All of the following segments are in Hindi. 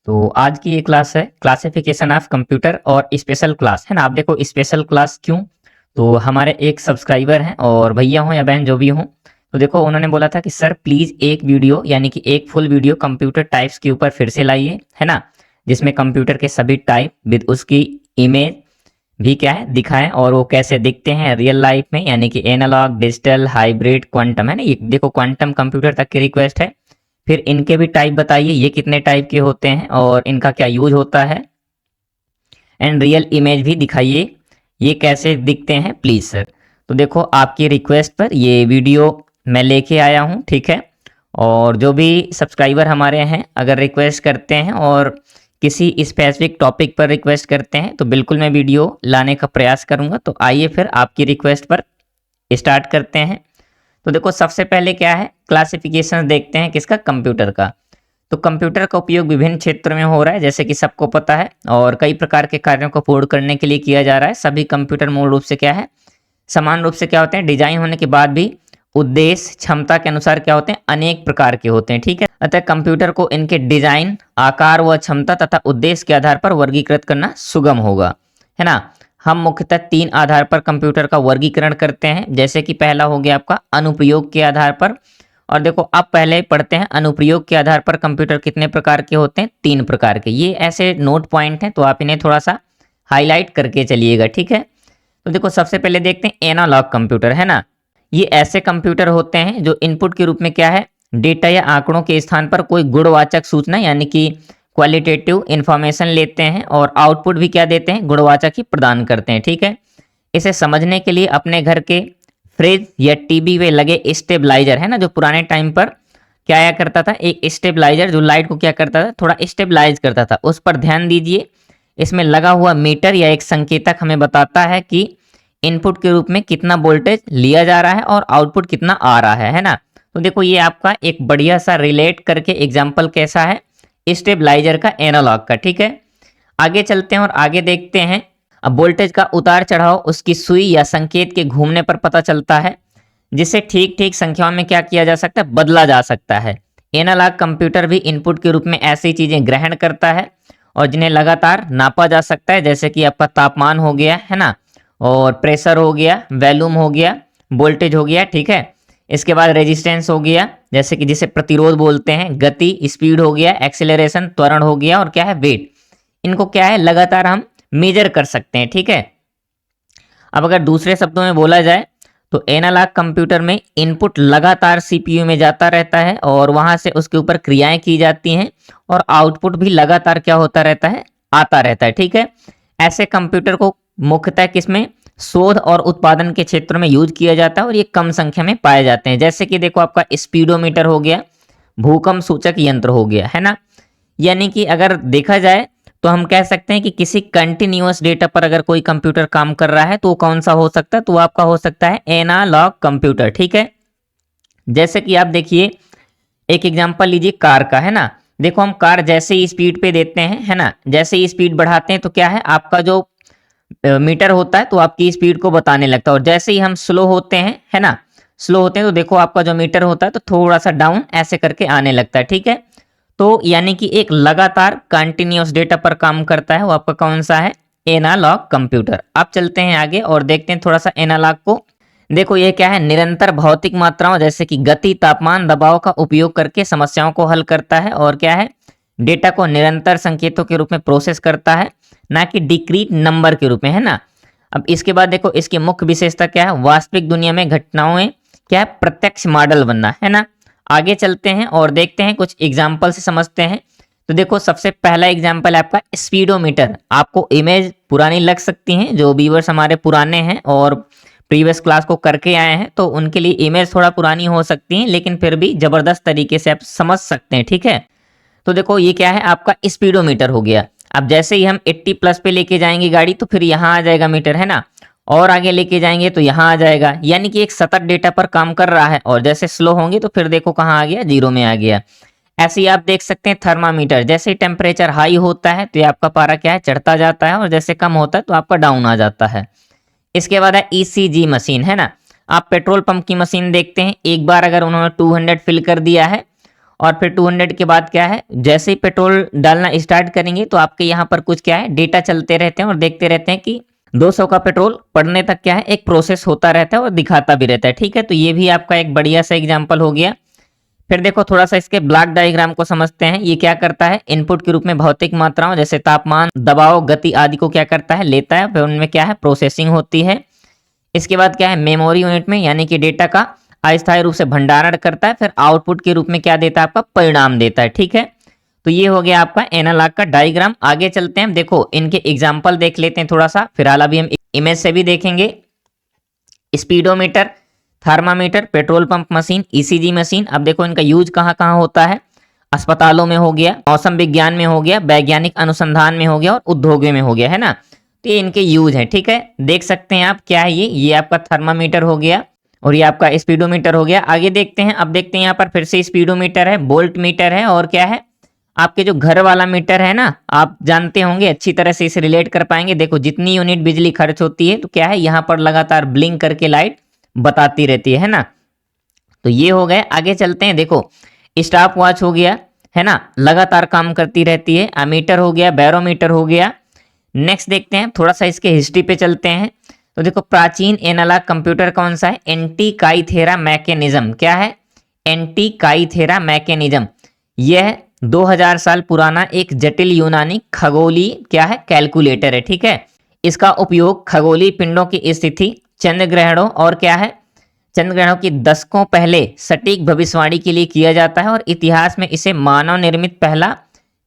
तो आज की ये क्लास है क्लासिफिकेशन ऑफ कंप्यूटर और स्पेशल क्लास, है ना। आप देखो स्पेशल क्लास क्यों, तो हमारे एक सब्सक्राइबर हैं और भैया हो या बहन जो भी हो, तो देखो उन्होंने बोला था कि सर प्लीज एक वीडियो यानी कि एक फुल वीडियो कंप्यूटर टाइप्स के ऊपर फिर से लाइए, है ना, जिसमें कंप्यूटर के सभी टाइप विद उसकी इमेज भी क्या है दिखाएं और वो कैसे दिखते हैं रियल लाइफ में, यानी कि एनालॉग, डिजिटल, हाइब्रिड, क्वांटम, है ना। ये देखो क्वांटम कंप्यूटर तक की रिक्वेस्ट है। फिर इनके भी टाइप बताइए, ये कितने टाइप के होते हैं और इनका क्या यूज होता है, एंड रियल इमेज भी दिखाइए, ये कैसे दिखते हैं प्लीज सर। तो देखो आपकी रिक्वेस्ट पर ये वीडियो मैं लेके आया हूँ, ठीक है। और जो भी सब्सक्राइबर हमारे हैं अगर रिक्वेस्ट करते हैं और किसी स्पेसिफिक टॉपिक पर रिक्वेस्ट करते हैं तो बिल्कुल मैं वीडियो लाने का प्रयास करूंगा। तो आइए फिर आपकी रिक्वेस्ट पर स्टार्ट करते हैं। तो देखो सबसे पहले क्या है, क्लासिफिकेशन देखते हैं किसका, कंप्यूटर का। तो कंप्यूटर का उपयोग विभिन्न क्षेत्रों में हो रहा है जैसे कि सबको पता है, और कई प्रकार के कार्यों को पूर्ण करने के लिए किया जा रहा है। सभी कंप्यूटर मूल रूप से क्या है, समान रूप से क्या होते हैं, डिजाइन होने के बाद भी उद्देश्य क्षमता के अनुसार क्या होते हैं, अनेक प्रकार के होते हैं, ठीक है। अतः कंप्यूटर को इनके डिजाइन, आकार व क्षमता तथा उद्देश्य के आधार पर वर्गीकृत करना सुगम होगा, है ना। हम मुख्यतः 3 आधार पर कंप्यूटर का वर्गीकरण करते हैं, जैसे कि पहला हो गया आपका अनुप्रयोग के आधार पर। और देखो अब पहले पढ़ते हैं अनुप्रयोग के आधार पर कंप्यूटर कितने प्रकार के होते हैं, 3 प्रकार के। ये ऐसे नोट पॉइंट हैं तो आप इन्हें थोड़ा सा हाईलाइट करके चलिएगा, ठीक है। तो देखो सबसे पहले देखते हैं एनालॉग कंप्यूटर, है ना। ये ऐसे कंप्यूटर होते हैं जो इनपुट के रूप में क्या है, डेटा या आंकड़ों के स्थान पर कोई गुणवाचक सूचना यानी कि क्वालिटेटिव इंफॉर्मेशन लेते हैं और आउटपुट भी क्या देते हैं, गुणवाचक ही प्रदान करते हैं, ठीक है। इसे समझने के लिए अपने घर के फ्रिज या टीवी में लगे स्टेबलाइजर, है ना, जो पुराने टाइम पर क्या आया करता था, एक स्टेबलाइजर जो लाइट को क्या करता था, थोड़ा स्टेबलाइज करता था, उस पर ध्यान दीजिए। इसमें लगा हुआ मीटर या एक संकेतक हमें बताता है कि इनपुट के रूप में कितना वोल्टेज लिया जा रहा है और आउटपुट कितना आ रहा है ना। तो देखो ये आपका एक बढ़िया सा रिलेट करके एग्जाम्पल कैसा है, स्टेबलाइजर का, एनालॉग का, ठीक है। आगे चलते हैं और आगे देखते हैं। अब वोल्टेज का उतार चढ़ाव उसकी सुई या संकेत के घूमने पर पता चलता है, जिसे ठीक ठीक संख्याओं में क्या किया जा सकता है, बदला जा सकता है। एनालॉग कंप्यूटर भी इनपुट के रूप में ऐसी चीजें ग्रहण करता है और जिन्हें लगातार नापा जा सकता है, जैसे कि आपका तापमान हो गया, है ना, और प्रेशर हो गया, वॉल्यूम हो गया, वोल्टेज हो गया, ठीक है। इसके बाद रेजिस्टेंस हो गया, जैसे कि जिसे प्रतिरोध बोलते हैं, गति, स्पीड हो गया, एक्सेलरेशन, त्वरण हो गया, और क्या है, वेट। इनको क्या है, लगातार हम मेजर कर सकते हैं, ठीक है। अब अगर दूसरे शब्दों में बोला जाए तो एनालॉग कंप्यूटर में इनपुट लगातार सीपीयू में जाता रहता है और वहां से उसके ऊपर क्रियाएं की जाती हैं और आउटपुट भी लगातार क्या होता रहता है, आता रहता है, ठीक है। ऐसे कंप्यूटर को मुख्यतः किसमें, शोध और उत्पादन के क्षेत्रों में यूज किया जाता है और ये कम संख्या में पाए जाते हैं। जैसे कि देखो आपका स्पीडोमीटर हो गया, भूकंप सूचक यंत्र हो गया, है ना। यानी कि अगर देखा जाए तो हम कह सकते हैं कि किसी कंटिन्यूअस डेटा पर अगर कोई कंप्यूटर काम कर रहा है तो वो कौन सा हो सकता है, तो आपका हो सकता है एनालॉग कंप्यूटर, ठीक है। जैसे कि आप देखिए एक एग्जांपल लीजिए कार का, है ना। देखो हम कार जैसे ही स्पीड पे देते हैं, है ना, जैसे ही स्पीड बढ़ाते हैं तो क्या है, आपका जो मीटर होता है तो आपकी स्पीड को बताने लगता है, और जैसे ही हम स्लो होते हैं, है ना, स्लो होते हैं तो देखो आपका जो मीटर होता है तो थोड़ा सा डाउन ऐसे करके आने लगता है, ठीक है। तो यानी कि एक लगातार कंटिन्यूअस डेटा पर काम करता है, वो आपका कौन सा है, एनालॉग कंप्यूटर। अब चलते हैं आगे और देखते हैं थोड़ा सा एनालॉग को। देखो ये क्या है, निरंतर भौतिक मात्राओं जैसे कि गति, तापमान, दबाव का उपयोग करके समस्याओं को हल करता है, और क्या है, डेटा को निरंतर संकेतों के रूप में प्रोसेस करता है, ना कि डिक्रीट नंबर के रूप में, है ना। अब इसके बाद देखो इसकी मुख्य विशेषता क्या है, वास्तविक दुनिया में घटनाओं में क्या है, प्रत्यक्ष मॉडल बनना, है ना। आगे चलते हैं और देखते हैं कुछ एग्जाम्पल से समझते हैं। तो देखो सबसे पहला एग्जाम्पल है आपका स्पीडोमीटर। आपको इमेज पुरानी लग सकती हैं, जो व्यूअर्स हमारे पुराने हैं और प्रीवियस क्लास को करके आए हैं तो उनके लिए इमेज थोड़ा पुरानी हो सकती है, लेकिन फिर भी जबरदस्त तरीके से आप समझ सकते हैं, ठीक है। तो देखो ये क्या है, आपका स्पीडोमीटर हो गया। अब जैसे ही हम 80 प्लस पे लेके जाएंगे गाड़ी तो फिर यहाँ आ जाएगा मीटर, है ना, और आगे लेके जाएंगे तो यहाँ आ जाएगा, यानी कि एक सतत डेटा पर काम कर रहा है, और जैसे स्लो होंगे तो फिर देखो कहाँ आ गया, 0 में आ गया। ऐसे ही आप देख सकते हैं थर्मामीटर, जैसे टेम्परेचर हाई होता है तो ये आपका पारा क्या है, चढ़ता जाता है, और जैसे कम होता है तो आपका डाउन आ जाता है। इसके बाद है ईसीजी मशीन, है ना। आप पेट्रोल पंप की मशीन देखते हैं, एक बार अगर उन्होंने 200 फिल कर दिया है और फिर 200 के बाद क्या है, जैसे ही पेट्रोल डालना स्टार्ट करेंगे तो आपके यहाँ पर कुछ क्या है डेटा चलते रहते हैं और देखते रहते हैं कि 200 का पेट्रोल पड़ने तक क्या है एक प्रोसेस होता रहता है और दिखाता भी रहता है। ठीक है, तो ये भी आपका एक बढ़िया सा एग्जाम्पल हो गया। फिर देखो थोड़ा सा इसके ब्लॉक डायग्राम को समझते हैं। ये क्या करता है, इनपुट के रूप में भौतिक मात्राओं जैसे तापमान, दबाव, गति आदि को क्या करता है, लेता है, फिर उनमें क्या है प्रोसेसिंग होती है। इसके बाद क्या है, मेमोरी यूनिट में यानी कि डेटा का अस्थायी रूप से भंडारण करता है, फिर आउटपुट के रूप में क्या देता है, आपका परिणाम देता है। ठीक है, तो ये हो गया आपका एनालॉग का डायग्राम। आगे चलते हैं, देखो इनके एग्जाम्पल देख लेते हैं थोड़ा सा, फिलहाल अभी हम इमेज से भी देखेंगे। Speedometer, thermometer, petrol pump machine, ECG machine. अब देखो इनका यूज कहाँ कहाँ होता है, अस्पतालों में हो गया, मौसम विज्ञान में हो गया, वैज्ञानिक अनुसंधान में हो गया और उद्योगों में हो गया, है ना। तो ये इनके यूज है। ठीक है, देख सकते हैं आप क्या है, ये आपका थर्मामीटर हो गया और ये आपका स्पीडोमीटर हो गया। आगे देखते हैं, अब देखते हैं यहाँ पर फिर से स्पीडोमीटर है, वोल्ट मीटर है और क्या है आपके जो घर वाला मीटर है ना, आप जानते होंगे, अच्छी तरह से इसे रिलेट कर पाएंगे। देखो जितनी यूनिट बिजली खर्च होती है तो क्या है यहाँ पर लगातार ब्लिंक करके लाइट बताती रहती है ना। तो ये हो गए। आगे चलते हैं, देखो स्टॉप वॉच हो गया, है ना, लगातार काम करती रहती है। अमीटर हो गया, बैरोमीटर हो गया। नेक्स्ट देखते हैं, थोड़ा सा इसके हिस्ट्री पे चलते हैं। तो देखो प्राचीन एनालॉग कंप्यूटर कौन सा है, एंटीकाइथेरा मैकेनिज्म। क्या है, एंटीकाइथेरा मैकेनिज्म। यह 2000 साल पुराना एक जटिल यूनानी खगोलीय क्या है, कैलकुलेटर है। ठीक है, इसका उपयोग खगोलीय पिंडों की स्थिति, चंद्र ग्रहणों और क्या है, चंद्र ग्रहणों की दशकों पहले सटीक भविष्यवाणी के लिए किया जाता है और इतिहास में इसे मानव निर्मित पहला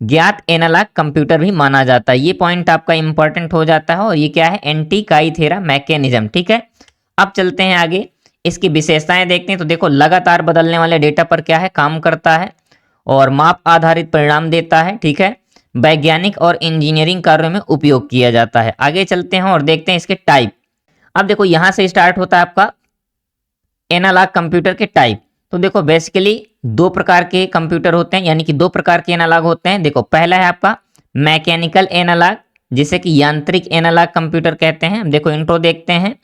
ज्ञात एनालॉग कंप्यूटर भी माना जाता है। ये पॉइंट आपका इंपॉर्टेंट हो जाता है। और ये क्या है, एंटीकाइथेरा मैकेनिज्म। ठीक है, अब चलते हैं आगे, इसकी विशेषताएं देखते हैं। तो देखो लगातार बदलने वाले डेटा पर क्या है काम करता है और माप आधारित परिणाम देता है। ठीक है, वैज्ञानिक और इंजीनियरिंग कार्यों में उपयोग किया जाता है। आगे चलते हैं और देखते हैं इसके टाइप। अब देखो यहां से स्टार्ट होता है आपका एनालॉग कंप्यूटर के टाइप। तो देखो बेसिकली दो प्रकार के कंप्यूटर होते हैं, यानी कि दो प्रकार के एनालॉग होते हैं। देखो पहला है आपका मैकेनिकल एनालॉग, जिसे कि यांत्रिक एनालॉग कंप्यूटर कहते हैं। देखो इंट्रो देखते हैं।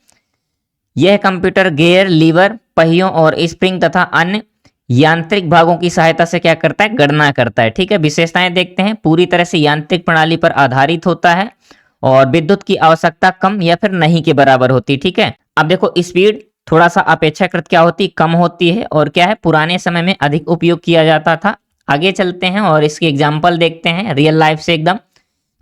यह कंप्यूटर गियर, लीवर, पहियों और स्प्रिंग तथा अन्य यांत्रिक भागों की सहायता से क्या करता है, गणना करता है। ठीक है, विशेषताएं देखते हैं। पूरी तरह से यांत्रिक प्रणाली पर आधारित होता है और विद्युत की आवश्यकता कम या फिर नहीं के बराबर होती। ठीक है, अब देखो स्पीड थोड़ा सा अपेक्षाकृत क्या होती, कम होती है और क्या है पुराने समय में अधिक उपयोग किया जाता था। आगे चलते हैं और इसके एग्जाम्पल देखते हैं रियल लाइफ से एकदम।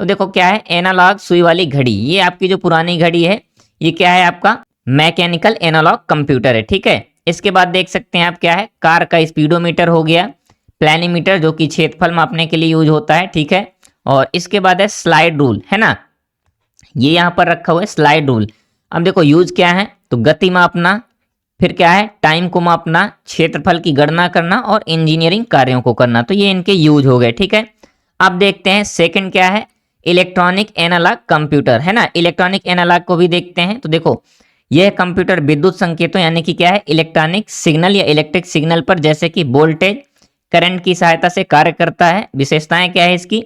तो देखो क्या है, एनालॉग सुई वाली घड़ी, ये आपकी जो पुरानी घड़ी है, ये क्या है आपका मैकेनिकल एनालॉग कंप्यूटर है। ठीक है, इसके बाद देख सकते हैं आप क्या है, कार का स्पीडोमीटर हो गया, प्लैनीमीटर जो कि क्षेत्रफल मापने के लिए यूज होता है। ठीक है, और इसके बाद है स्लाइड रूल, है ना, ये यहाँ पर रखा हुआ है स्लाइड रूल। अब देखो यूज क्या है, तो गति मापना, फिर क्या है टाइम को मापना, क्षेत्रफल की गणना करना और इंजीनियरिंग कार्यों को करना। तो ये इनके यूज हो गए। ठीक है, अब देखते हैं सेकंड क्या है, इलेक्ट्रॉनिक एनालॉग कंप्यूटर, है ना। इलेक्ट्रॉनिक एनालॉग को भी देखते हैं। तो देखो यह कंप्यूटर विद्युत संकेतों यानी कि क्या है इलेक्ट्रॉनिक सिग्नल या इलेक्ट्रिक सिग्नल पर जैसे कि वोल्टेज, करंट की सहायता से कार्य करता है। विशेषताएं क्या है इसकी,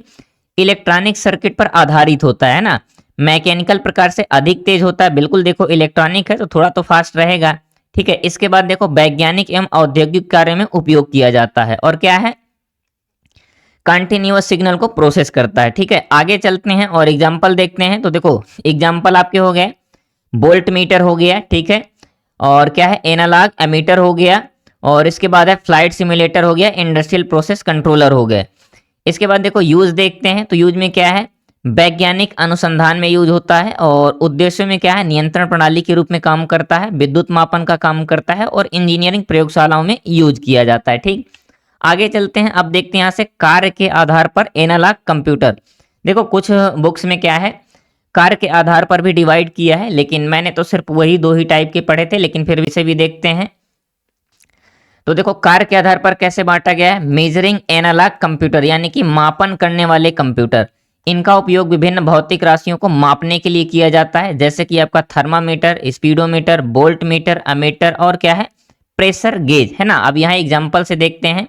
इलेक्ट्रॉनिक सर्किट पर आधारित होता है ना, मैकेनिकल प्रकार से अधिक तेज होता है। बिल्कुल देखो इलेक्ट्रॉनिक है तो थोड़ा तो फास्ट रहेगा। ठीक है, इसके बाद देखो वैज्ञानिक एवं औद्योगिक कार्य में उपयोग किया जाता है और क्या है कंटिन्यूअस सिग्नल को प्रोसेस करता है। ठीक है, आगे चलते हैं और एग्जांपल देखते हैं। तो देखो एग्जांपल आपके हो गए, वोल्ट मीटर हो गया, ठीक है, और क्या है एनालॉग एमीटर हो गया, और इसके बाद है फ्लाइट सिमुलेटर हो गया, इंडस्ट्रियल प्रोसेस कंट्रोलर हो गए। इसके बाद देखो यूज देखते हैं। तो यूज में क्या है, वैज्ञानिक अनुसंधान में यूज होता है और उद्देश्यों में क्या है नियंत्रण प्रणाली के रूप में काम करता है, विद्युत मापन का काम करता है और इंजीनियरिंग प्रयोगशालाओं में यूज किया जाता है। ठीक, आगे चलते हैं। अब देखते हैं यहाँ से कार्य के आधार पर एनालॉग कंप्यूटर। देखो कुछ बुक्स में क्या है कार्य के आधार पर भी डिवाइड किया है, लेकिन मैंने तो सिर्फ वही दो ही टाइप के पढ़े थे, लेकिन फिर इसे भी देखते हैं। तो देखो कार्य के आधार पर कैसे बांटा गया है, मेजरिंग एनालॉग कंप्यूटर यानी कि मापन करने वाले कंप्यूटर। इनका उपयोग विभिन्न भौतिक राशियों को मापने के लिए किया जाता है, जैसे कि आपका thermometer, speedometer, volt meter, ammeter और क्या है प्रेशर गेज, है ना। अब यहाँ एग्जांपल से देखते हैं।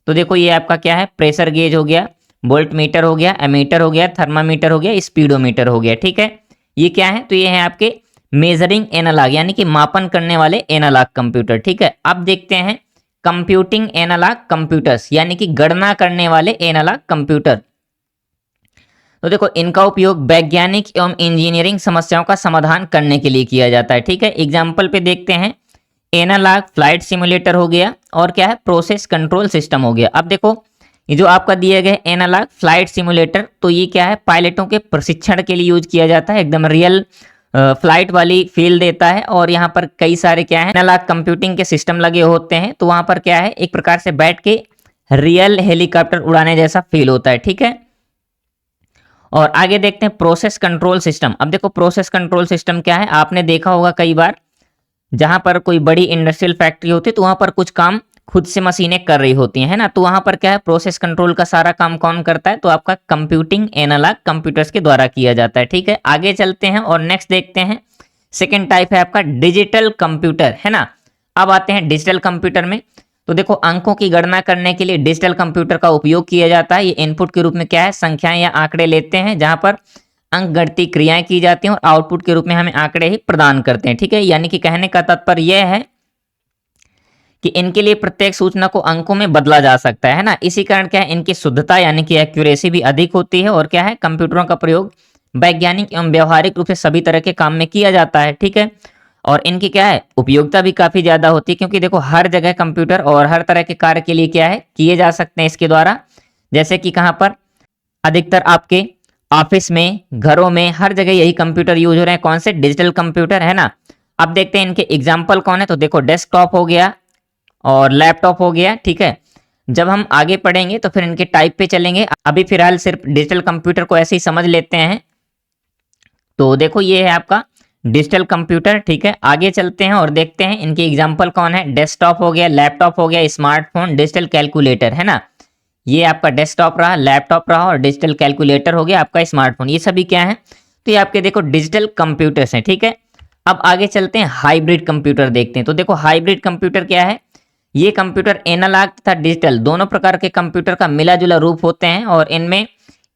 तो देखो ये आपका क्या है प्रेशर गेज हो गया, वोल्ट मीटर हो गया, एमीटर हो गया, थर्मामीटर हो गया, स्पीडोमीटर हो गया। ठीक है, ये क्या है, तो ये है आपके मेजरिंग एनालॉग यानी कि मापन करने वाले एनालॉग कंप्यूटर। ठीक है, अब देखते हैं कंप्यूटिंग एनालॉग कंप्यूटर्स, यानी कि गणना करने वाले एनालॉग कंप्यूटर। तो देखो इनका उपयोग वैज्ञानिक एवं इंजीनियरिंग समस्याओं का समाधान करने के लिए किया जाता है। ठीक है, एग्जाम्पल पे देखते हैं, एनालॉग फ्लाइट सिमुलेटर हो गया और क्या है, प्रोसेस कंट्रोल सिस्टम हो गया। अब देखो ये जो आपका दिए गए एनालॉग फ्लाइट सिमुलेटर, तो ये क्या है, पायलटों के प्रशिक्षण के लिए यूज किया जाता है, एकदम रियल फ्लाइट वाली फील देता है। और यहाँ पर कई सारे क्या है, एनालॉग कंप्यूटिंग के सिस्टम लगे होते हैं, तो वहां पर क्या है, एक प्रकार से बैठ के रियल हेलीकॉप्टर उड़ाने जैसा फील होता है। ठीक है, और आगे देखते हैं प्रोसेस कंट्रोल सिस्टम। अब देखो प्रोसेस कंट्रोल सिस्टम क्या है, आपने देखा होगा कई बार जहां पर कोई बड़ी इंडस्ट्रियल फैक्ट्री होती है तो वहां पर कुछ काम खुद से मशीनें कर रही होती हैं, है ना, तो वहां पर क्या है, प्रोसेस कंट्रोल का सारा काम कौन करता है, तो आपका कंप्यूटिंग एनालॉग कंप्यूटर्स के द्वारा किया जाता है। ठीक है, आगे चलते हैं और नेक्स्ट देखते हैं, सेकेंड टाइप है आपका डिजिटल कंप्यूटर, है ना। अब आते हैं डिजिटल कंप्यूटर में। तो देखो अंकों की गणना करने के लिए डिजिटल कंप्यूटर का उपयोग किया जाता है। ये इनपुट के रूप में क्या है, संख्याएं या आंकड़े लेते हैं, जहां पर अंक गणती क्रियाएं की जाती हैं और आउटपुट के रूप में हमें आंकड़े ही प्रदान करते हैं। ठीक है, यानी कि कहने का तात्पर्य यह है कि इनके लिए प्रत्येक सूचना को अंकों में बदला जा सकता है ना। इसी कारण क्या है, इनकी शुद्धता यानी कि एक्यूरेसी भी अधिक होती है और क्या है, कंप्यूटरों का प्रयोग वैज्ञानिक एवं व्यवहारिक रूप से सभी तरह के काम में किया जाता है। ठीक है, और इनकी क्या है, उपयोगिता भी काफी ज्यादा होती है, क्योंकि देखो हर जगह कंप्यूटर और हर तरह के कार्य के लिए क्या है, किए जा सकते हैं इसके द्वारा। जैसे कि कहां पर, अधिकतर आपके ऑफिस में, घरों में, हर जगह यही कंप्यूटर यूज हो रहे हैं, कौन से, डिजिटल कंप्यूटर, है ना। अब देखते हैं इनके एग्जाम्पल कौन है। तो देखो डेस्कटॉप हो गया और लैपटॉप हो गया। ठीक है, जब हम आगे पढ़ेंगे तो फिर इनके टाइप पे चलेंगे, अभी फिलहाल सिर्फ डिजिटल कंप्यूटर को ऐसे ही समझ लेते हैं। तो देखो ये है आपका डिजिटल कंप्यूटर। ठीक है, आगे चलते हैं और देखते हैं इनके एग्जाम्पल कौन है। डेस्कटॉप हो गया, लैपटॉप हो गया, स्मार्टफोन, डिजिटल कैलकुलेटर, है ना। ये आपका डेस्कटॉप रहा, लैपटॉप रहा और डिजिटल कैलकुलेटर हो गया आपका स्मार्टफोन। ये सभी क्या है, तो ये आपके देखो डिजिटल कंप्यूटर्स हैं। ठीक है, अब आगे चलते हैं हाइब्रिड कंप्यूटर देखते हैं। तो देखो हाइब्रिड कंप्यूटर क्या है, ये कंप्यूटर एनालॉग तथा डिजिटल दोनों प्रकार के कंप्यूटर का मिला जुला रूप होते हैं और इनमें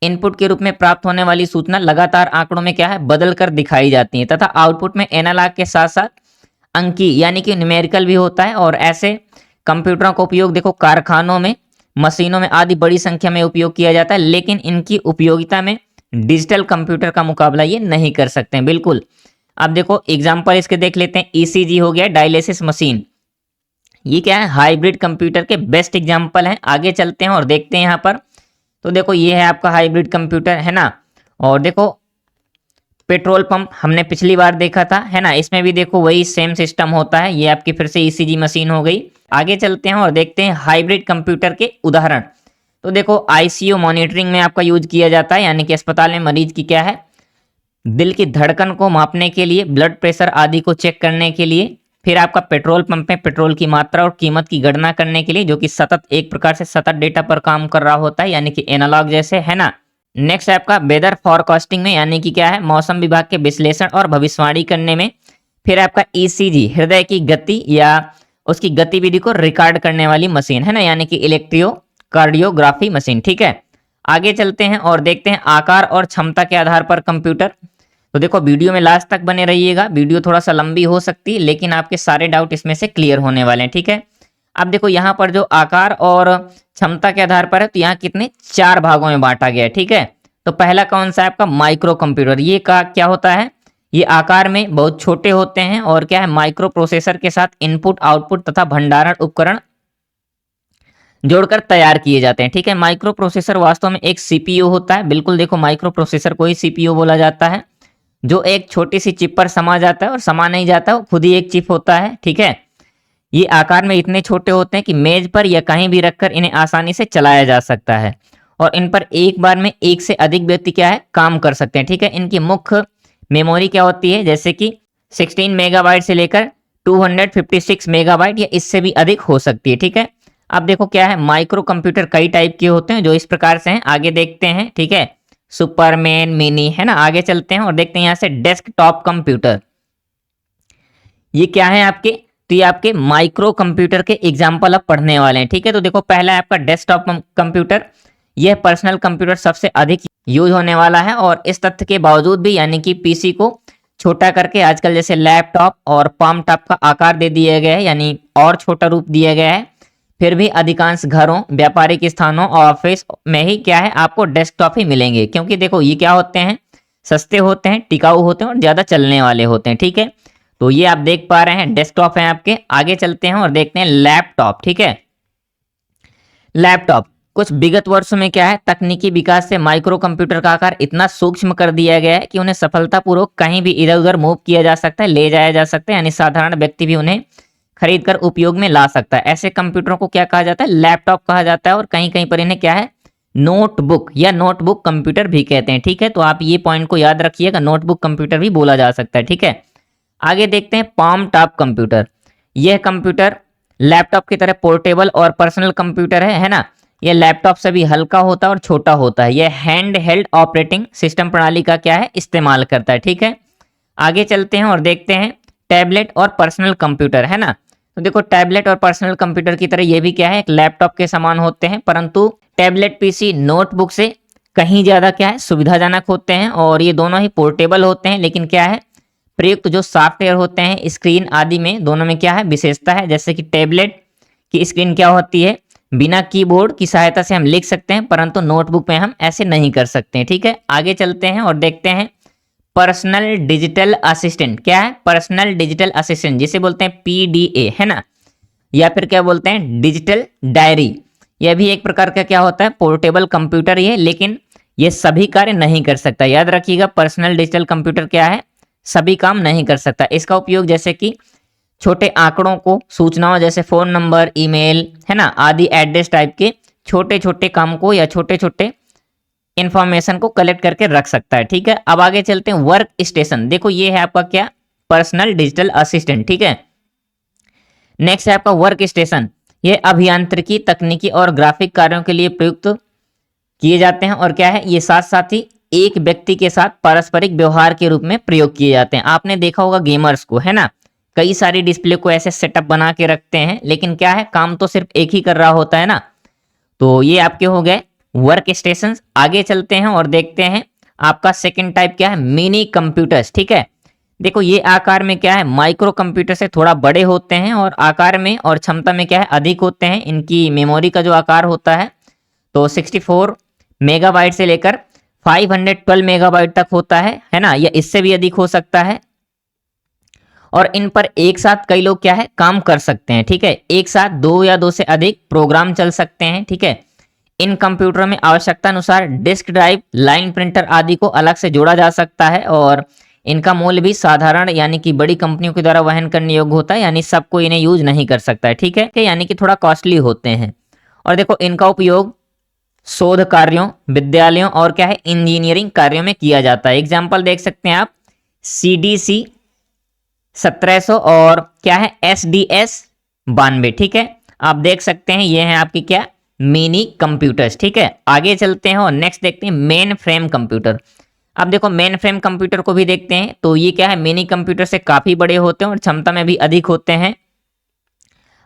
इनपुट के रूप में प्राप्त होने वाली सूचना लगातार आंकड़ों में क्या है, बदल कर दिखाई जाती है, तथा आउटपुट में एनालॉग के साथ साथ अंकी यानी कि न्यूमेरिकल भी होता है। और ऐसे कंप्यूटरों का उपयोग देखो कारखानों में, मशीनों में आदि बड़ी संख्या में उपयोग किया जाता है, लेकिन इनकी उपयोगिता में डिजिटल कंप्यूटर का मुकाबला ये नहीं कर सकते हैं, बिल्कुल। अब देखो एग्जाम्पल इसके देख लेते हैं। ईसीजी हो गया, डायलिसिस मशीन, ये क्या है, हाइब्रिड कंप्यूटर के बेस्ट एग्जाम्पल हैं। आगे चलते हैं और देखते हैं यहाँ पर। तो देखो ये है आपका हाइब्रिड कंप्यूटर, है ना। और देखो पेट्रोल पंप हमने पिछली बार देखा था, है ना, इसमें भी देखो वही सेम सिस्टम होता है। ये आपकी फिर से ईसीजी मशीन हो गई। आगे चलते हैं और देखते हैं हाइब्रिड कंप्यूटर के उदाहरण। तो देखो आईसीयू मॉनिटरिंग में आपका यूज किया जाता है, यानी कि अस्पताल में मरीज की क्या है, दिल की धड़कन को मापने के लिए, ब्लड प्रेशर आदि को चेक करने के लिए। फिर आपका पेट्रोल पंप में पेट्रोल की मात्रा और कीमत की गणना करने के लिए, जो कि सतत एक प्रकार से सतत डेटा पर काम कर रहा होता है, यानी कि एनालॉग जैसे, है ना। नेक्स्ट है आपका वेदर फॉरकास्टिंग में, यानी कि क्या है, मौसम विभाग के विश्लेषण और भविष्यवाणी करने में। फिर आपका ईसीजी, हृदय की गति या उसकी गतिविधि को रिकॉर्ड करने वाली मशीन, है ना, यानी कि इलेक्ट्रोकार्डियोग्राफी मशीन। ठीक है, आगे चलते हैं और देखते हैं आकार और क्षमता के आधार पर कंप्यूटर। तो देखो वीडियो में लास्ट तक बने रहिएगा, वीडियो थोड़ा सा लंबी हो सकती है, लेकिन आपके सारे डाउट इसमें से क्लियर होने वाले हैं। ठीक है, अब देखो यहाँ पर जो आकार और क्षमता के आधार पर है, तो यहाँ कितने, 4 भागों में बांटा गया है। ठीक है, तो पहला कौन सा है आपका, माइक्रो कंप्यूटर। ये का क्या होता है, ये आकार में बहुत छोटे होते हैं और क्या है, माइक्रो प्रोसेसर के साथ इनपुट, आउटपुट तथा भंडारण उपकरण जोड़कर तैयार किए जाते हैं। ठीक है, माइक्रो प्रोसेसर वास्तव में एक सीपीयू होता है, बिल्कुल देखो माइक्रो प्रोसेसर को ही सीपीयू बोला जाता है, जो एक छोटी सी चिप पर समा जाता है और समा नहीं जाता, वो खुद ही एक चिप होता है। ठीक है, ये आकार में इतने छोटे होते हैं कि मेज पर या कहीं भी रखकर इन्हें आसानी से चलाया जा सकता है और इन पर एक बार में एक से अधिक व्यक्ति क्या है, काम कर सकते हैं। ठीक है, इनकी मुख्य मेमोरी क्या होती है, जैसे कि 16 मेगाबाइट से लेकर 256 मेगाबाइट या इससे भी अधिक हो सकती है। ठीक है, अब देखो क्या है, माइक्रो कंप्यूटर कई टाइप के होते हैं जो इस प्रकार से हैं, आगे देखते हैं। ठीक है, सुपरमैन, मिनी, है ना। आगे चलते हैं और देखते हैं यहाँ से डेस्कटॉप कंप्यूटर, ये क्या है आपके, तो ये आपके माइक्रो कंप्यूटर के एग्जाम्पल अब पढ़ने वाले हैं। ठीक है, तो देखो पहला है आपका डेस्कटॉप कंप्यूटर। यह पर्सनल कंप्यूटर सबसे अधिक यूज होने वाला है और इस तथ्य के बावजूद भी, यानी कि पीसी को छोटा करके आजकल जैसे लैपटॉप और पाम टॉप का आकार दे दिया गया है, यानी और छोटा रूप दिया गया है। फिर भी अधिकांश घरों, व्यापारिक स्थानों और ऑफिस में ही क्या है आपको डेस्कटॉप ही मिलेंगे, क्योंकि देखो ये क्या होते हैं, सस्ते होते हैं, टिकाऊ होते हैं और ज्यादा चलने वाले होते हैं। ठीक है, तो ये आप देख पा रहे हैं डेस्कटॉप है आपके। आगे चलते हैं और देखते हैं लैपटॉप। ठीक है, लैपटॉप कुछ विगत वर्षों में क्या है तकनीकी विकास से माइक्रो कंप्यूटर का आकार इतना सूक्ष्म कर दिया गया है कि उन्हें सफलतापूर्वक कहीं भी इधर उधर मूव किया जा सकता है, ले जाया जा सकता है, यानी साधारण व्यक्ति भी उन्हें खरीद कर उपयोग में ला सकता है। ऐसे कंप्यूटरों को क्या कहा जाता है, लैपटॉप कहा जाता है, और कहीं कहीं पर इन्हें क्या है नोटबुक या नोटबुक कंप्यूटर भी कहते हैं। ठीक है, तो आप ये पॉइंट को याद रखिएगा, नोटबुक कंप्यूटर भी बोला जा सकता है। ठीक है, आगे देखते हैं पाम टॉप कंप्यूटर। यह कंप्यूटर लैपटॉप की तरह पोर्टेबल और पर्सनल कंप्यूटर है ना। यह लैपटॉप से भी हल्का होता है और छोटा होता है। यह हैंड हेल्ड ऑपरेटिंग सिस्टम प्रणाली का क्या है इस्तेमाल करता है। ठीक है, आगे चलते हैं और देखते हैं टैबलेट और पर्सनल कंप्यूटर है ना। तो देखो टैबलेट और पर्सनल कंप्यूटर की तरह ये भी क्या है एक लैपटॉप के समान होते हैं, परंतु टैबलेट पीसी नोटबुक से कहीं ज्यादा क्या है सुविधाजनक होते हैं, और ये दोनों ही पोर्टेबल होते हैं। लेकिन क्या है प्रयुक्त जो सॉफ्टवेयर होते हैं स्क्रीन आदि में, दोनों में क्या है विशेषता है। जैसे कि टैबलेट की स्क्रीन क्या होती है, बिना कीबोर्ड की सहायता से हम लिख सकते हैं, परंतु नोटबुक में हम ऐसे नहीं कर सकते हैं। ठीक है, आगे चलते हैं और देखते हैं पर्सनल डिजिटल असिस्टेंट। क्या है पर्सनल डिजिटल असिस्टेंट, जिसे बोलते हैं पीडीए है ना, या फिर क्या बोलते हैं डिजिटल डायरी। यह भी एक प्रकार का क्या होता है पोर्टेबल कंप्यूटर ही है, लेकिन ये सभी कार्य नहीं कर सकता। याद रखिएगा पर्सनल डिजिटल कंप्यूटर क्या है सभी काम नहीं कर सकता। इसका उपयोग जैसे कि छोटे आंकड़ों को, सूचनाओं जैसे फोन नंबर, ईमेल है ना आदि एड्रेस टाइप के छोटे छोटे काम को या छोटे छोटे इंफॉर्मेशन को कलेक्ट करके रख सकता है। ठीक है, अब आगे चलते हैं वर्क स्टेशन। देखो ये है आपका क्या पर्सनल डिजिटल असिस्टेंट। ठीक है, नेक्स्ट है आपका वर्क स्टेशन। ये अभियांत्रिकी, तकनीकी और ग्राफिक कार्यों के लिए प्रयुक्त किए जाते हैं, और क्या है ये साथ साथ ही एक व्यक्ति के साथ पारस्परिक व्यवहार के रूप में प्रयोग किए जाते हैं। आपने देखा होगा गेमर्स को है ना, कई सारी डिस्प्ले को ऐसे सेटअप बना के रखते हैं, लेकिन क्या है काम तो सिर्फ एक ही कर रहा होता है ना। तो ये आपके हो गए वर्क स्टेशन। आगे चलते हैं और देखते हैं आपका सेकंड टाइप क्या है मिनी कंप्यूटर्स। ठीक है, देखो ये आकार में क्या है माइक्रो कंप्यूटर से थोड़ा बड़े होते हैं, और आकार में और क्षमता में क्या है अधिक होते हैं। इनकी मेमोरी का जो आकार होता है तो 64 मेगाबाइट से लेकर 512 मेगाबाइट तक होता है ना, या इससे भी अधिक हो सकता है। और इन पर एक साथ कई लोग क्या है काम कर सकते हैं। ठीक है, एक साथ दो या दो से अधिक प्रोग्राम चल सकते हैं। ठीक है, इन कंप्यूटरों में आवश्यकता अनुसार डिस्क ड्राइव, लाइन प्रिंटर आदि को अलग से जोड़ा जा सकता है, और इनका मूल्य भी साधारण यानी कि बड़ी कंपनियों के द्वारा वहन करने योग्य होता है, यानी सबको इन्हें यूज नहीं कर सकता है। ठीक है, यानी कि थोड़ा कॉस्टली होते हैं। और देखो इनका उपयोग शोध कार्यों, विद्यालयों और क्या है इंजीनियरिंग कार्यों में किया जाता है। एग्जाम्पल देख सकते हैं आप CDC 1700 और क्या है SDS 92। ठीक है, आप देख सकते हैं ये हैं आपकी क्या मिनी कंप्यूटर्स। ठीक है, आगे चलते हैं और नेक्स्ट देखते हैं मेन फ्रेम कंप्यूटर। अब देखो मेन फ्रेम कंप्यूटर को भी देखते हैं, तो ये क्या है मिनी कंप्यूटर से काफी बड़े होते हैं और क्षमता में भी अधिक होते हैं।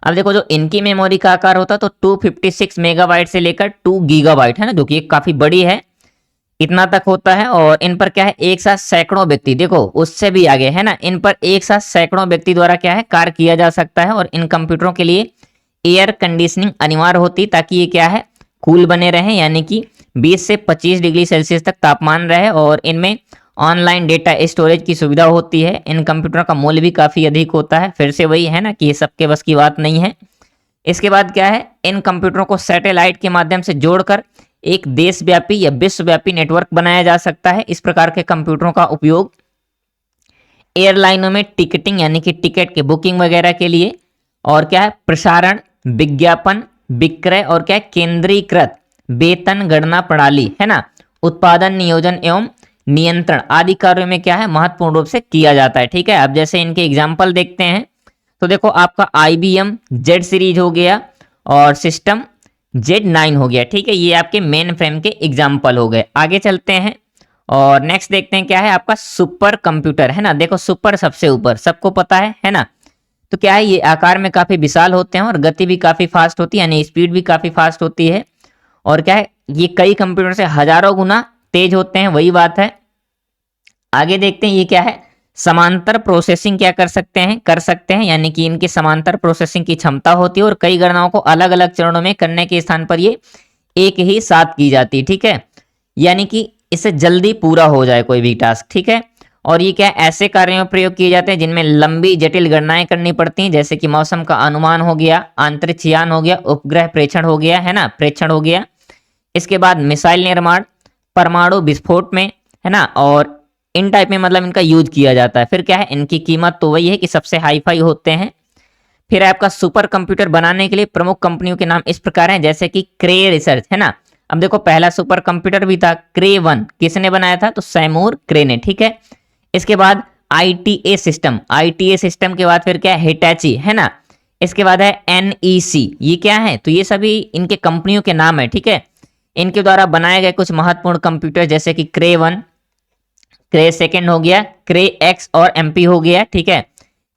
अब देखो जो इनकी मेमोरी का आकार होता है तो 256 मेगाबाइट से लेकर 2 गीगाबाइट है ना, जो कि काफी बड़ी है, इतना तक होता है। और इन पर क्या है एक साथ सैकड़ों व्यक्ति, देखो उससे भी आगे है ना, इन पर एक साथ सैकड़ों व्यक्ति द्वारा क्या है कार्य किया जा सकता है। और इन कंप्यूटरों के लिए एयर कंडीशनिंग अनिवार्य होती ताकि ये क्या है कूल बने रहे, यानी कि 20 से 25 डिग्री सेल्सियस तक तापमान रहे। और इनमें ऑनलाइन डेटा स्टोरेज की सुविधा होती है। इन कंप्यूटरों का मूल्य भी काफी अधिक होता है। फिर से वही है ना कि ये सबके बस की बात नहीं है। इसके बाद क्या है इन कंप्यूटरों को सैटेलाइट के माध्यम से जोड़कर एक देशव्यापी या विश्वव्यापी नेटवर्क बनाया जा सकता है। इस प्रकार के कंप्यूटरों का उपयोग एयरलाइनों में टिकटिंग यानी कि टिकट के बुकिंग वगैरह के लिए, और क्या है प्रसारण, विज्ञापन, विक्रय, और क्या है केंद्रीकृत वेतन गणना प्रणाली है ना, उत्पादन, नियोजन एवं नियंत्रण आदि कार्यों में क्या है महत्वपूर्ण रूप से किया जाता है। ठीक है, अब जैसे इनके एग्जाम्पल देखते हैं तो देखो आपका IBM Z सीरीज हो गया और सिस्टम Z9 हो गया। ठीक है, ये आपके मेन फ्रेम के एग्जाम्पल हो गए। आगे चलते हैं और नेक्स्ट देखते हैं क्या है आपका सुपर कंप्यूटर है ना। देखो सुपर सबसे ऊपर, सबको पता है ना। तो क्या है ये आकार में काफी विशाल होते हैं और गति भी काफी फास्ट होती है, यानी स्पीड भी काफी फास्ट होती है। और क्या है ये कई कंप्यूटर से हजारों गुना तेज होते हैं, वही बात है। आगे देखते हैं ये क्या है समांतर प्रोसेसिंग क्या कर सकते हैं, यानी कि इनकी समांतर प्रोसेसिंग की क्षमता होती है और कई गणनाओं को अलग अलग चरणों में करने के स्थान पर ये एक ही साथ की जाती है, ठीक है। यानी कि इससे जल्दी पूरा हो जाए कोई भी टास्क, ठीक है। और ये क्या ऐसे कार्यों में प्रयोग किए जाते हैं जिनमें लंबी जटिल गणनाएं करनी पड़ती हैं, जैसे कि मौसम का अनुमान हो गया, अंतरिक्ष यान हो गया, उपग्रह प्रेक्षण हो गया, है ना, प्रेक्षण हो गया। इसके बाद मिसाइल निर्माण, परमाणु विस्फोट में, है ना, और इन टाइप में मतलब इनका यूज किया जाता है। फिर क्या है, इनकी कीमत तो वही है कि सबसे हाई फाई होते हैं। फिर आपका सुपर कंप्यूटर बनाने के लिए प्रमुख कंपनियों के नाम इस प्रकार हैं, जैसे कि क्रे रिसर्च, है ना। अब देखो पहला सुपर कंप्यूटर भी था क्रे 1, किसने बनाया था, तो सैमूर क्रे ने, ठीक है। इसके बाद आईटीए सिस्टम के बाद फिर क्या है, हिटैची, है ना। इसके बाद है एनईसी, ये क्या है, तो ये सभी इनके कंपनियों के नाम है, ठीक है। इनके द्वारा बनाए गए कुछ महत्वपूर्ण कंप्यूटर जैसे कि क्रे 1, क्रे 2 हो गया, क्रे एक्स और एमपी हो गया, ठीक है,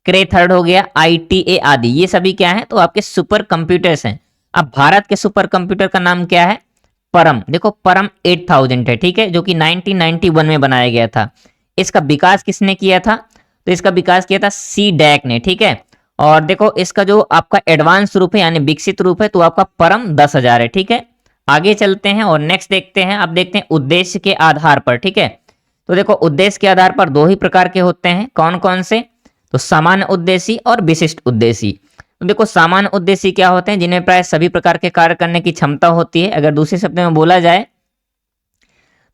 क्रे 3 हो गया, आईटीए आदि, ये सभी क्या है, तो आपके सुपर कंप्यूटर्स हैं। अब भारत के सुपर कंप्यूटर का नाम क्या है, परम। देखो परम 8000 है, ठीक है, जो कि 1991 में बनाया गया था। इसका विकास किसने किया था, तो इसका विकास किया था सी डैक ने, ठीक है। और देखो इसका जो आपका एडवांस रूप है यानी विकसित रूप है तो आपका परम 10,000 है, ठीक है। आगे चलते हैं और नेक्स्ट देखते हैं, अब देखते हैं उद्देश्य के आधार पर, ठीक है। तो देखो उद्देश्य के आधार पर दो ही प्रकार के होते हैं, कौन कौन से, तो सामान्य उद्देश्य और विशिष्ट उद्देश्य। तो देखो सामान्य उद्देश्य क्या होते हैं, जिन्हें प्राय सभी प्रकार के कार्य करने की क्षमता होती है। अगर दूसरे शब्द में बोला जाए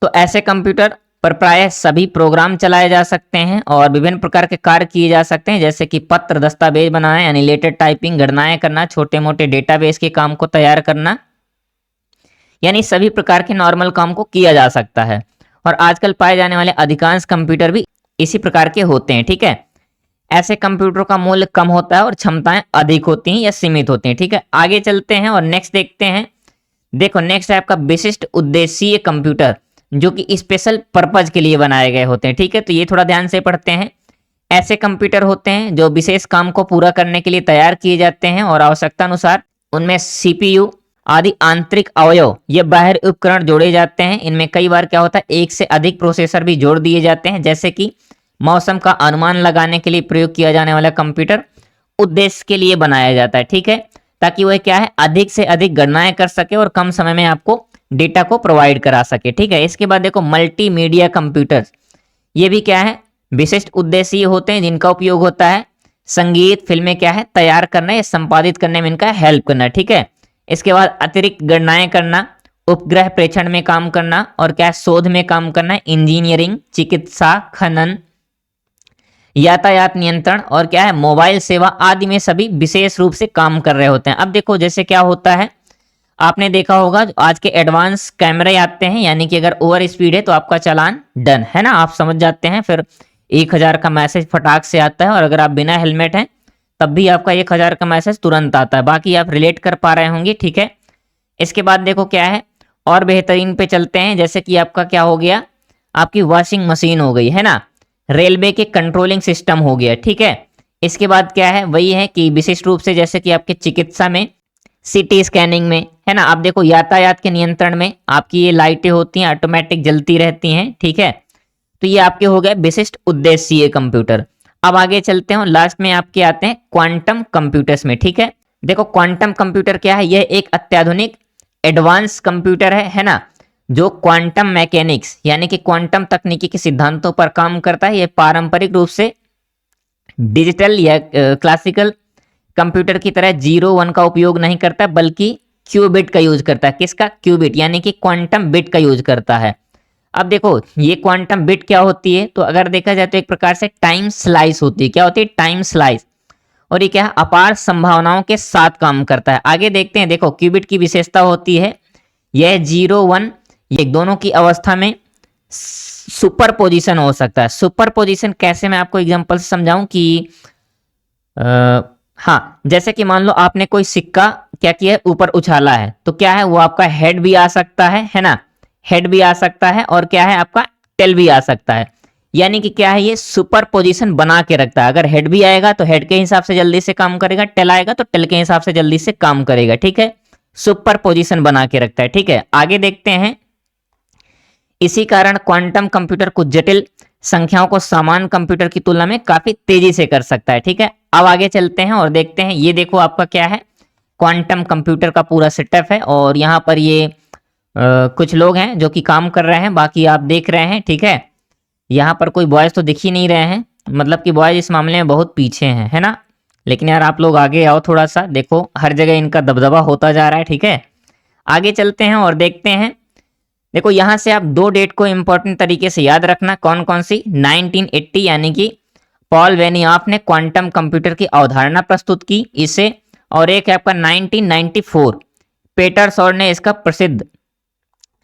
तो ऐसे कंप्यूटर पर प्राय सभी प्रोग्राम चलाए जा सकते हैं और विभिन्न प्रकार के कार्य किए जा सकते हैं, जैसे कि पत्र दस्तावेज बनाना यानी लेटर टाइपिंग, गणनाएं करना, छोटे मोटे डेटाबेस के काम को तैयार करना, यानी सभी प्रकार के नॉर्मल काम को किया जा सकता है। और आजकल पाए जाने वाले अधिकांश कंप्यूटर भी इसी प्रकार के होते हैं, ठीक है। ऐसे कंप्यूटर का मूल्य कम होता है और क्षमताएं अधिक होती हैं या सीमित होती हैं, ठीक है। आगे चलते हैं और नेक्स्ट देखते हैं। देखो नेक्स्ट है आपका विशिष्ट उद्देश्यीय कंप्यूटर, जो कि स्पेशल पर्पज के लिए बनाए गए होते हैं, ठीक है। तो ये थोड़ा ध्यान से पढ़ते हैं। ऐसे कंप्यूटर होते हैं जो विशेष काम को पूरा करने के लिए तैयार किए जाते हैं और आवश्यकता अनुसार उनमें सीपीयू आदि आंतरिक अवयव ये बाहरी उपकरण जोड़े जाते हैं। इनमें कई बार क्या होता है, एक से अधिक प्रोसेसर भी जोड़ दिए जाते हैं, जैसे कि मौसम का अनुमान लगाने के लिए प्रयोग किया जाने वाला कंप्यूटर उद्देश्य के लिए बनाया जाता है, ठीक है, ताकि वह क्या है अधिक से अधिक गणनाएं कर सके और कम समय में आपको डेटा को प्रोवाइड करा सके, ठीक है। इसके बाद देखो मल्टीमीडिया कंप्यूटर्स, ये भी क्या है विशिष्ट उद्देश्य होते हैं, जिनका उपयोग होता है संगीत फिल्में क्या है तैयार करना या संपादित करने में इनका हेल्प करना, ठीक है। इसके बाद अतिरिक्त गणनाएं करना, उपग्रह प्रेक्षण में काम करना और क्या शोध में काम करना, इंजीनियरिंग, चिकित्सा, खनन, यातायात नियंत्रण और क्या है मोबाइल सेवा आदि में सभी विशेष रूप से काम कर रहे होते हैं। अब देखो जैसे क्या होता है, आपने देखा होगा आज के एडवांस कैमरे आते हैं, यानी कि अगर ओवर स्पीड है तो आपका चालान डन, है ना, आप समझ जाते हैं। फिर 1000 का मैसेज फटाक से आता है और अगर आप बिना हेलमेट हैं तब भी आपका 1000 का मैसेज तुरंत आता है। बाकी आप रिलेट कर पा रहे होंगे, ठीक है। इसके बाद देखो क्या है और बेहतरीन पे चलते हैं, जैसे कि आपका क्या हो गया, आपकी वॉशिंग मशीन हो गई, है ना, रेलवे के कंट्रोलिंग सिस्टम हो गया, ठीक है। इसके बाद क्या है, वही है कि विशिष्ट रूप से जैसे कि आपके चिकित्सा में, सीटी स्कैनिंग में, है ना, आप देखो यातायात के नियंत्रण में आपकी ये लाइटें होती हैं ऑटोमेटिक जलती रहती हैं, ठीक है। तो ये आपके हो गए विशिष्ट उद्देश्यीय कंप्यूटर। अब आगे चलते हैं, लास्ट में आपके आते हैं क्वांटम कंप्यूटर्स में, ठीक है। देखो क्वांटम कंप्यूटर क्या है, यह एक अत्याधुनिक एडवांस कंप्यूटर है ना, जो क्वांटम मैकेनिक्स यानी कि क्वांटम तकनीकी के सिद्धांतों पर काम करता है। यह पारंपरिक रूप से डिजिटल या क्लासिकल कंप्यूटर की तरह 0-1 का उपयोग नहीं करता, बल्कि क्यूबिट का यूज करता है। किसका, क्यूबिट यानी कि क्वांटम बिट का यूज करता है। अब देखो ये क्वांटम बिट क्या होती है, तो अगर देखा जाए तो एक प्रकार से टाइम स्लाइस होती है। क्या होती है, टाइम स्लाइस। और ये क्या है, अपार संभावनाओं के साथ काम करता है। आगे देखते हैं, देखो क्यूबिट की विशेषता होती है यह 0-1 ये दोनों की अवस्था में सुपर पोजिशन हो सकता है। सुपर पोजिशन कैसे, मैं आपको एग्जांपल से समझाऊं कि हाँ, जैसे कि मान लो आपने कोई सिक्का क्या किया है, ऊपर उछाला है, तो क्या है वो आपका हेड भी आ सकता है ना, हेड भी आ सकता है और क्या है आपका टेल भी आ सकता है। यानी कि क्या है, ये सुपर पोजीशन बना के रखता है। अगर हेड भी आएगा तो हेड के हिसाब से जल्दी से काम करेगा, टेल आएगा तो टेल के हिसाब से जल्दी से काम करेगा, ठीक है। सुपर पोजीशन बना के रखता है, ठीक है। आगे देखते हैं, इसी कारण क्वांटम कंप्यूटर कुछ जटिल संख्याओं को सामान्य कंप्यूटर की तुलना में काफी तेजी से कर सकता है। ठीक है, अब आगे चलते हैं और देखते हैं। ये देखो आपका क्या है, क्वांटम कंप्यूटर का पूरा सेटअप है और यहाँ पर ये कुछ लोग हैं जो कि काम कर रहे हैं, बाकी आप देख रहे हैं। ठीक है, यहाँ पर कोई बॉयज तो दिख ही नहीं रहे हैं, मतलब कि बॉयज इस मामले में बहुत पीछे हैं, है ना। लेकिन यार आप लोग आगे आओ थोड़ा सा, देखो हर जगह इनका दबदबा होता जा रहा है। ठीक है, आगे चलते हैं और देखते हैं। देखो यहाँ से आप 2 डेट को इंपॉर्टेंट तरीके से याद रखना, कौन कौन सी। 1980 यानी कि पॉल वेनियॉफ ने क्वांटम कंप्यूटर की अवधारणा प्रस्तुत की इसे, और एक है आपका 1994 पीटर सॉर ने इसका प्रसिद्ध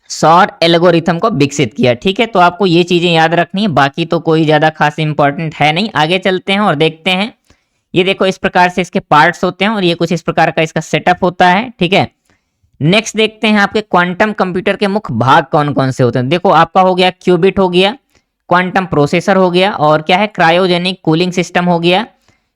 सौर एल्गोरिथम को विकसित किया। ठीक है, तो आपको ये चीजें याद रखनी है, बाकी तो कोई ज्यादा खास इंपॉर्टेंट है नहीं। आगे चलते हैं और देखते हैं। ये देखो इस प्रकार से इसके पार्ट्स होते हैं और ये कुछ इस प्रकार का इसका सेटअप होता है। ठीक है, नेक्स्ट देखते हैं आपके क्वांटम कंप्यूटर के मुख्य भाग कौन कौन से होते हैं। देखो आपका हो गया क्यूबिट हो गया, क्वांटम प्रोसेसर हो गया, और क्या है क्रायोजेनिक कूलिंग सिस्टम हो गया,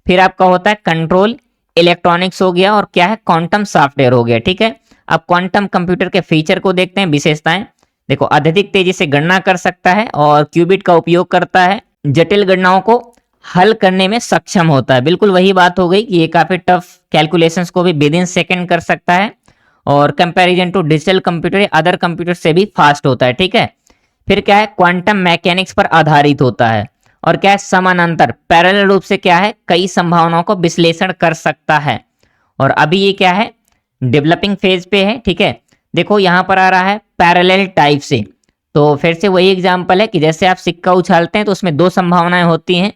फिर आपका होता है कंट्रोल इलेक्ट्रॉनिक्स हो गया, और क्या है क्वांटम सॉफ्टवेयर हो गया। ठीक है, अब क्वांटम कंप्यूटर के फीचर को देखते हैं, विशेषताएं। देखो अत्यधिक तेजी से गणना कर सकता है और क्यूबिट का उपयोग करता है, जटिल गणनाओं को हल करने में सक्षम होता है। बिल्कुल वही बात हो गई कि ये काफी टफ कैलकुलेशंस को भी विद इन सेकेंड कर सकता है, और कंपैरिजन टू डिजिटल कंप्यूटर या अदर कंप्यूटर से भी फास्ट होता है। ठीक है, फिर क्या है क्वांटम मैकेनिक्स पर आधारित होता है, और क्या है समानांतर पैरेलल रूप से क्या है कई संभावनाओं को विश्लेषण कर सकता है, और अभी ये क्या है डेवलपिंग फेज पे है। ठीक है, देखो यहां पर आ रहा है पैरेलल टाइप से, तो फिर से वही एग्जांपल है कि जैसे आप सिक्का उछालते हैं तो उसमें 2 संभावनाएं होती हैं,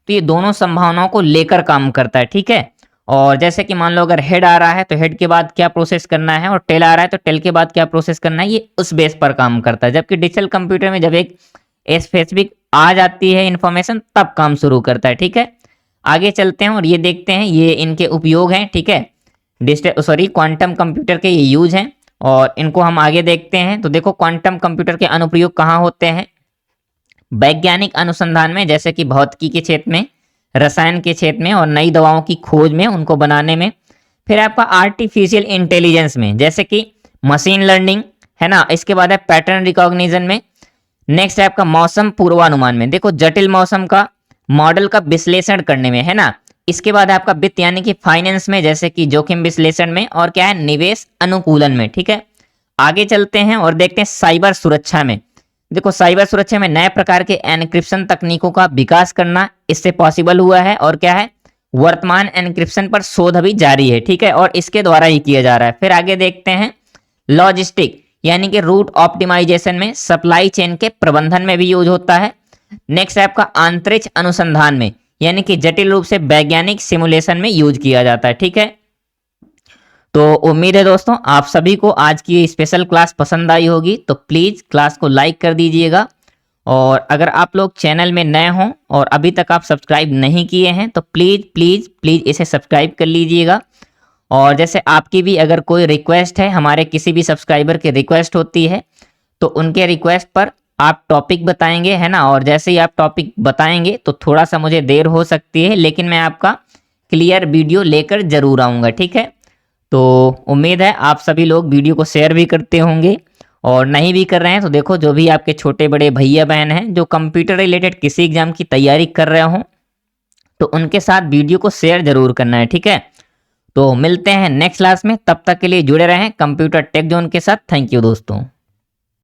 तो ये दोनों संभावनाओं को लेकर काम करता है। ठीक है, और जैसे कि मान लो अगर हेड आ रहा है तो हेड के बाद क्या प्रोसेस करना है, और टेल आ रहा है तो टेल के बाद क्या प्रोसेस करना है, ये उस बेस पर काम करता है। जबकि डिजिटल कंप्यूटर में जब एक स्पेसिफिक आ जाती है इंफॉर्मेशन तब काम शुरू करता है। ठीक है, आगे चलते हैं और ये देखते हैं ये इनके उपयोग हैं। ठीक है, क्वांटम कंप्यूटर के ये यूज हैं और इनको हम आगे देखते हैं। तो देखो क्वांटम कंप्यूटर के अनुप्रयोग कहाँ होते हैं, वैज्ञानिक अनुसंधान में, जैसे कि भौतिकी के क्षेत्र में, रसायन के क्षेत्र में, और नई दवाओं की खोज में, उनको बनाने में। फिर आपका आर्टिफिशियल इंटेलिजेंस में, जैसे कि मशीन लर्निंग है ना, इसके बाद है पैटर्न रिकॉग्निशन में, नेक्स्ट है आपका मौसम पूर्वानुमान में, देखो जटिल मौसम का मॉडल का विश्लेषण करने में, है ना। इसके बाद है आपका वित्त यानी कि फाइनेंस में, जैसे कि जोखिम विश्लेषण में, और क्या है निवेश अनुकूलन में। ठीक है, आगे चलते हैं और देखते हैं साइबर सुरक्षा में। देखो साइबर सुरक्षा में नए प्रकार के एनक्रिप्शन तकनीकों का विकास करना इससे पॉसिबल हुआ है, और क्या है वर्तमान एनक्रिप्शन पर शोध अभी जारी है। ठीक है, और इसके द्वारा ही किया जा रहा है। फिर आगे देखते हैं लॉजिस्टिक यानी कि रूट ऑप्टिमाइजेशन में, सप्लाई चेन के प्रबंधन में भी यूज होता है। नेक्स्ट है आपका अंतरिक्ष अनुसंधान में, यानी कि जटिल रूप से वैज्ञानिक सिमुलेशन में यूज किया जाता है। ठीक है, तो उम्मीद है दोस्तों आप सभी को आज की ये स्पेशल क्लास पसंद आई होगी, तो प्लीज क्लास को लाइक कर दीजिएगा, और अगर आप लोग चैनल में नए हों और अभी तक आप सब्सक्राइब नहीं किए हैं तो प्लीज प्लीज प्लीज इसे सब्सक्राइब कर लीजिएगा। और जैसे आपकी भी अगर कोई रिक्वेस्ट है, हमारे किसी भी सब्सक्राइबर की रिक्वेस्ट होती है, तो उनके रिक्वेस्ट पर आप टॉपिक बताएंगे, है ना, और जैसे ही आप टॉपिक बताएंगे तो थोड़ा सा मुझे देर हो सकती है, लेकिन मैं आपका क्लियर वीडियो लेकर जरूर आऊँगा। ठीक है, तो उम्मीद है आप सभी लोग वीडियो को शेयर भी करते होंगे, और नहीं भी कर रहे हैं तो देखो जो भी आपके छोटे बड़े भैया बहन हैं जो कंप्यूटर रिलेटेड किसी एग्जाम की तैयारी कर रहे हों, तो उनके साथ वीडियो को शेयर जरूर करना है। ठीक है, तो मिलते हैं नेक्स्ट क्लास में, तब तक के लिए जुड़े रहें कंप्यूटर टेक जोन के साथ। थैंक यू दोस्तों।